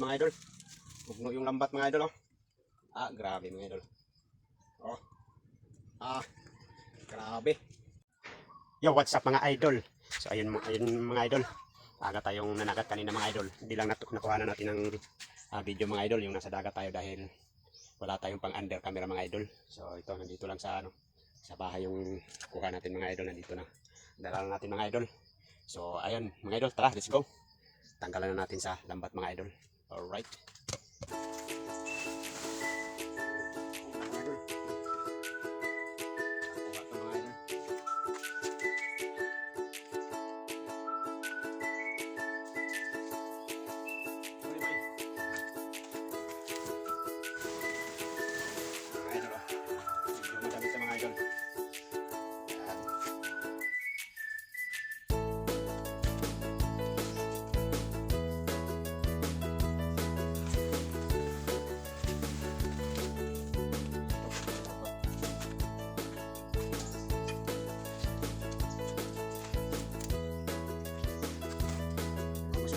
mga idol. Bugno yung lambat mga idol, oh. Grabe mga idol. Oh. Grabe. Yo, what's up mga idol? So ayun mga idol. Aga tayong nanagat kanina mga idol. Hindi lang nakuha na natin ng video mga idol, yung nasa dagat tayo dahil wala tayong pang under camera mga idol. So ito, nandito lang sa sa bahay yung kuha natin mga idol, nandito na. Dala natin mga idol. So ayun mga idol, tara, let's go. Tanggalan na natin sa lambat mga idol. Alright.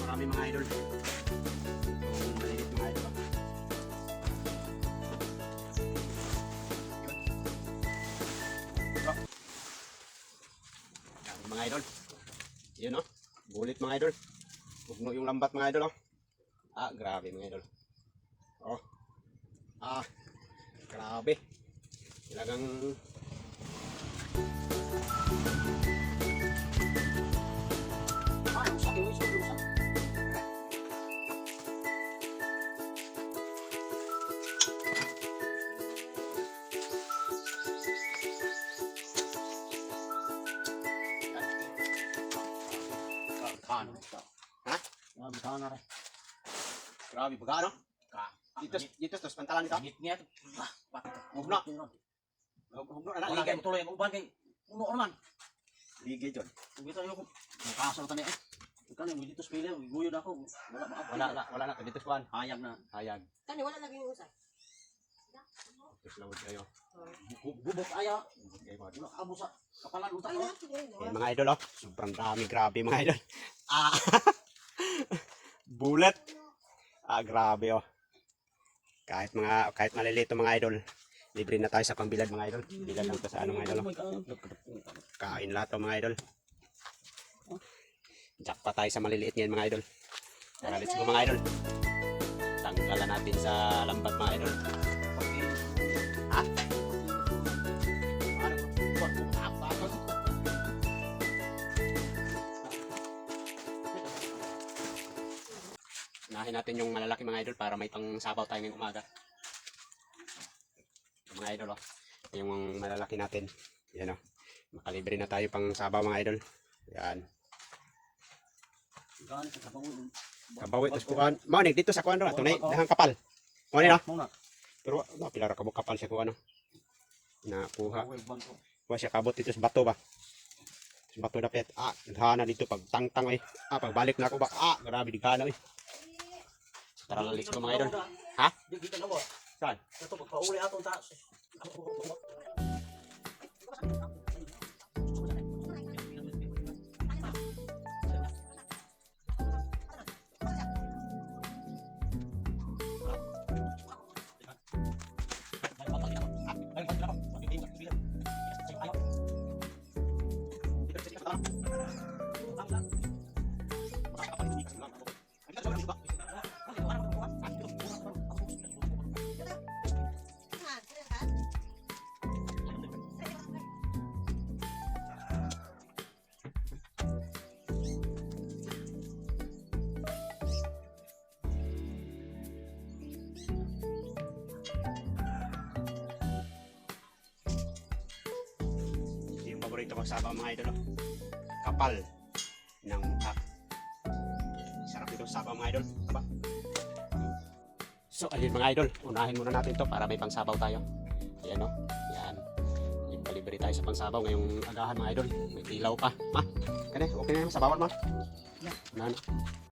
Marami mga idol. Yung maliit mga idol. Mga idol. Yun, oh. Bulit mga idol. Bugno yung lambat mga idol, oh. Grabe mga idol. Oh. Grabe. Talagang grabe baga, no? Dito tos pantalan dito. Gitnya tuh. Hugno. Hugno na Wala ligay. kay tuloy ang uban kay uno naman. Ligay jud. Kita yo kasal tani eh. Kan yung dito spile, guyod ako. Wala na dito kuan. Hayag na. Hayag. Kani wala lagi yung usay. Tos lawod kayo. Bubok aya. Okay, mga Wala abo sa kapalan utak. mga idol, oh. Sobrang dami, grabe mga idol. Bullet. Grabe, oh. Kahit malilito mga idol, libre na tayo sa pambilad mga idol. Bilad lang to sa mga idol, oh. Kain lahat to mga idol. Jackpot tayo sa maliliit ngayon mga idol. Tara, let's go mga idol. Tanggalan natin sa lambat mga idol. Unahin natin yung malalaki mga idol para may pang sabaw tayo ngayong umaga. Mga idol, oh. Ito yung malalaki natin. Yan, oh. Makalibre na tayo pang sabaw mga idol. Yan. Kabawi tos kuan. Mao ni dito sa kuan ro, tunay dahang kapal. Mao ni no. Pero pila ra ka kapal siya kuan no. Na kuha. Wa siya kabot dito sa bato ba. Sa bato dapat gana dito pag tangtang eh. Pagbalik na ako ba. Grabe di gana eh. Tara na let's go mga idol. Ha? Di kita na mo. Saan? Ito pagpauli aton ta. Paborito kong sabaw mga idol, oh. Kapal ng mukha. Sarap nito sabaw mga idol. Taba. So ayun mga idol, unahin muna natin to para may pangsabaw tayo. Ayan, oh. Yan. Libre tayo sa pangsabaw ngayong agahan mga idol. May ilaw pa. Ma, kani, okay na yung sabawan mo? Yan.